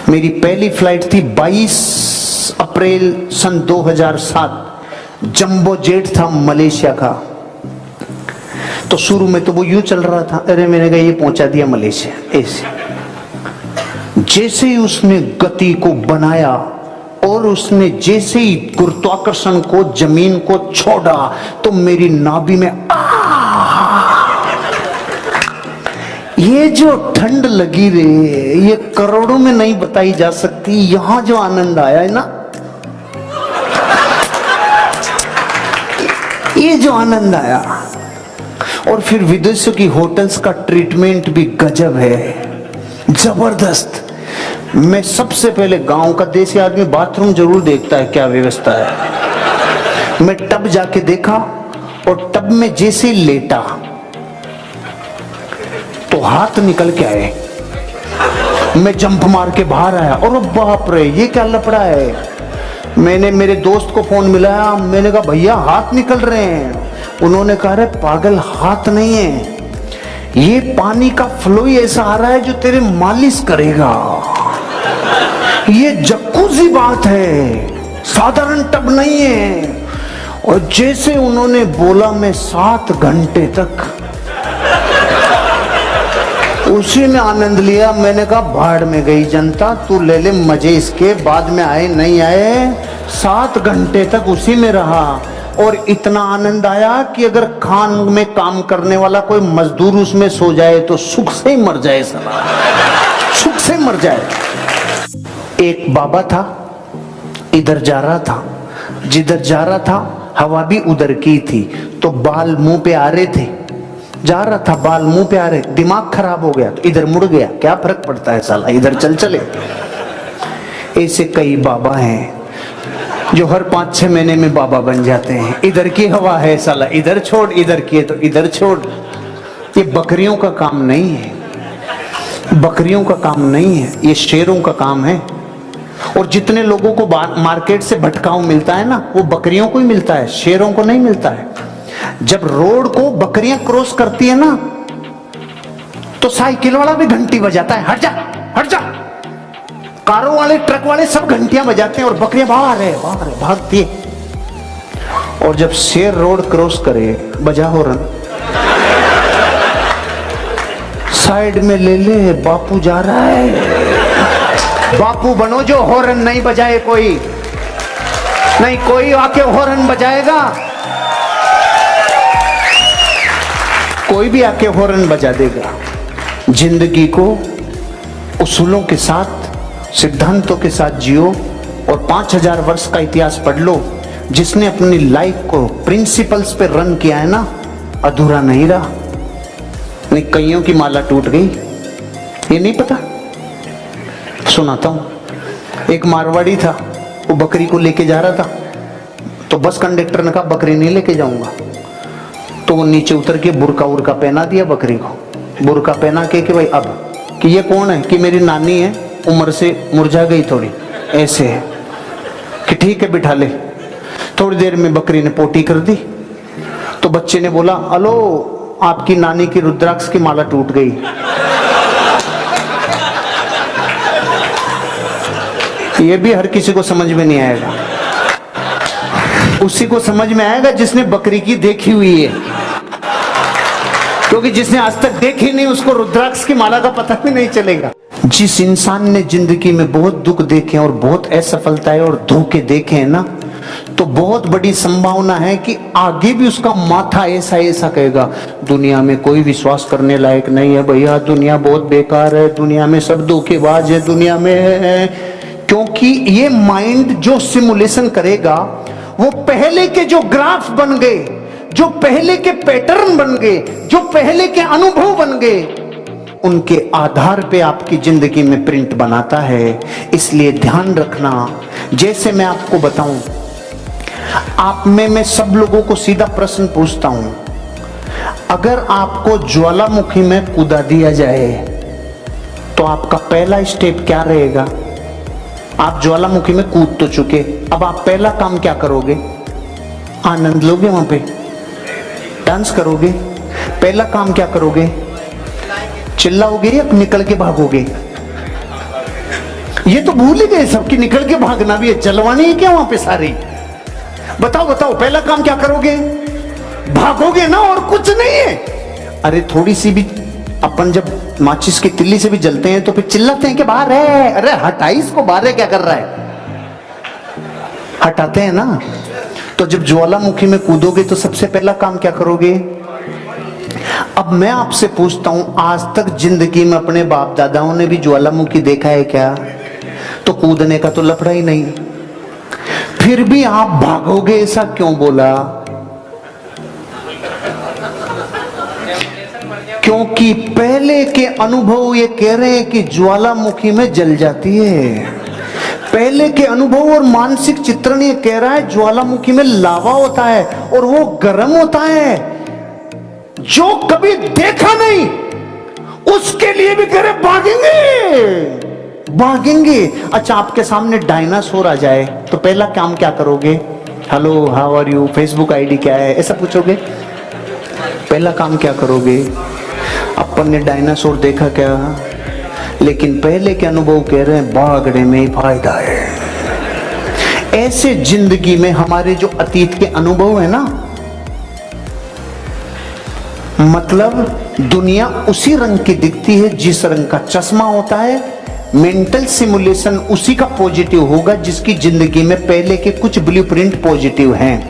मेरी पहली फ्लाइट थी 22 अप्रैल सन 2007, जंबो जेट था मलेशिया का। तो शुरू में तो वो यूं चल रहा था, अरे मैंने कहा ये पहुंचा दिया मलेशिया ऐसे। जैसे ही उसने गति को बनाया और उसने जैसे ही गुरुत्वाकर्षण को जमीन को छोड़ा तो मेरी नाभि में ये जो ठंड लगी रे, ये करोड़ों में नहीं बताई जा सकती। यहां जो आनंद आया है ना, ये जो आनंद आया। और फिर विदेशों की होटल्स का ट्रीटमेंट भी गजब है, जबरदस्त। मैं सबसे पहले गांव का देसी आदमी बाथरूम जरूर देखता है क्या व्यवस्था है। मैं टब जाके देखा और टब में जैसे लेटा तो हाथ निकल के आए। मैं जंप मार के बाहर आया और बाप रे ये क्या लफड़ा है। मैंने मेरे दोस्त को फोन मिलाया, मैंने कहा भैया हाथ निकल रहे हैं। उन्होंने कहा रे पागल, हाथ नहीं है, ये पानी का फ्लो ही ऐसा आ रहा है जो तेरे मालिश करेगा। ये जक्कूज़ी बात है, साधारण टब नहीं है। और जैसे उन्होंने बोला मैं 7 घंटे तक उसी में आनंद लिया। मैंने कहा भाड़ में गई जनता, तू ले ले मजे इसके, बाद में आए नहीं आए। 7 घंटे तक उसी में रहा और इतना आनंद आया कि अगर खान में काम करने वाला कोई मजदूर उसमें सो जाए तो सुख से ही मर जाए, साला सुख से मर जाए। एक बाबा था, इधर जा रहा था, जिधर जा रहा था हवा भी उधर की थी, तो बाल मुंह पे आ रहे थे। जा रहा था, बाल मुंह पे आ रहे, दिमाग खराब हो गया तो इधर मुड़ गया, क्या फर्क पड़ता है साला, इधर चल चले। ऐसे कई बाबा हैं जो हर 5-6 महीने में बाबा बन जाते हैं। इधर की हवा है साला इधर छोड़, इधर की है तो इधर छोड़। ये बकरियों का काम नहीं है, बकरियों का काम नहीं है, ये शेरों का काम है। और जितने लोगों को मार्केट से भटकाऊ मिलता है ना, वो बकरियों को ही मिलता है, शेरों को नहीं मिलता है। जब रोड को बकरियां क्रॉस करती है ना, तो साइकिल वाला भी घंटी बजाता है, हट जा हट जा। कारों वाले, ट्रक वाले सब घंटियां बजाते हैं और बकरियां बाहर भागती है। और जब शेर रोड क्रॉस करे, बजा हॉर्न, साइड में ले ले, बापू जा रहा है। बापू बनो जो हॉर्न नहीं बजाए कोई, नहीं कोई आके हॉर्न बजाएगा, कोई भी आके हॉर्न बजा देगा। जिंदगी को उसूलों के साथ, सिद्धांतों के साथ जियो और 5000 वर्ष का इतिहास पढ़ लो। जिसने अपनी लाइफ को प्रिंसिपल्स पे रन किया है ना, अधूरा नहीं रहा। नहीं, कईयों की माला टूट गई, ये नहीं पता। सुनाता हूं, एक मारवाड़ी था, वो बकरी को लेके जा रहा था, तो बस कंडक्टर ने कहा बकरी नहीं लेके जाऊंगा। तो वो नीचे उतर के बुरका उरका पहना दिया बकरी को, बुरका पहना के कि भाई अब कि ये कौन है, कि मेरी नानी है, उम्र से मुरझा गई थोड़ी, ऐसे है कि ठीक है बिठा ले। थोड़ी देर में बकरी ने पोटी कर दी, तो बच्चे ने बोला अलो आपकी नानी की रुद्राक्ष की माला टूट गई। ये भी हर किसी को समझ में नहीं आएगा, उसी को समझ में आएगा जिसने बकरी की देखी हुई है, क्योंकि जिसने आज तक देखी नहीं उसको रुद्राक्ष की माला का पता भी नहीं चलेगा। जिस इंसान ने जिंदगी में बहुत दुख देखे और बहुत असफलताएं और धोखे देखे हैं ना, तो बहुत बड़ी संभावना है कि आगे भी उसका माथा ऐसा ऐसा कहेगा, दुनिया में कोई विश्वास करने लायक नहीं है भैया, दुनिया बहुत बेकार है, दुनिया में सब धोखेबाज है, दुनिया में है। क्योंकि ये माइंड जो सिमुलेशन करेगा, वो पहले के जो ग्राफ बन गए, जो पहले के पैटर्न बन गए, जो पहले के अनुभव बन गए, उनके आधार पे आपकी जिंदगी में प्रिंट बनाता है। इसलिए ध्यान रखना। जैसे मैं आपको बताऊं, आप में मैं सब लोगों को सीधा प्रश्न पूछता हूं, अगर आपको ज्वालामुखी में कूदा दिया जाए तो आपका पहला स्टेप क्या रहेगा? आप ज्वालामुखी में कूद तो चुके, अब आप पहला काम क्या करोगे? आनंद लोगे, वहां पे डांस करोगे? पहला काम क्या करोगे? चिल्लाओगे या निकल के भागोगे? ये तो भूल ही गए सबकी, निकल के भागना भी है, जलवानी है क्या वहां पे सारी? बताओ बताओ, पहला काम क्या करोगे? भागोगे ना, और कुछ नहीं है। अरे थोड़ी सी भी अपन जब माचिस की तिल्ली से भी जलते हैं तो फिर चिल्लाते हैं कि बाहर है, अरे हटाई इसको, बाहर है, क्या कर रहा है, हटाते हैं ना। तो जब ज्वालामुखी में कूदोगे तो सबसे पहला काम क्या करोगे? अब मैं आपसे पूछता हूं, आज तक जिंदगी में अपने बाप दादाओं ने भी ज्वालामुखी देखा है क्या? तो कूदने का तो लफड़ा ही नहीं, फिर भी आप भागोगे, ऐसा क्यों बोला? क्योंकि पहले के अनुभव ये कह रहे हैं कि ज्वालामुखी में जल जाती है। पहले के अनुभव और मानसिक चित्रण ये कह रहा है ज्वालामुखी में लावा होता है और वो गर्म होता है। जो कभी देखा नहीं उसके लिए भी कह रहे भागेंगे भागेंगे। अच्छा, आपके सामने डायनासोर आ जाए तो पहला काम क्या करोगे? Hello, how are you, Facebook ID क्या है, ऐसा पूछोगे? पहला काम क्या करोगे? अपन ने डायनासोर देखा क्या? लेकिन पहले के अनुभव कह रहे हैं भागने में ही फायदा है। ऐसे जिंदगी में हमारे जो अतीत के अनुभव है ना, मतलब दुनिया उसी रंग की दिखती है जिस रंग का चश्मा होता है। मेंटल सिमुलेशन उसी का पॉजिटिव होगा जिसकी जिंदगी में पहले के कुछ ब्लूप्रिंट पॉजिटिव हैं।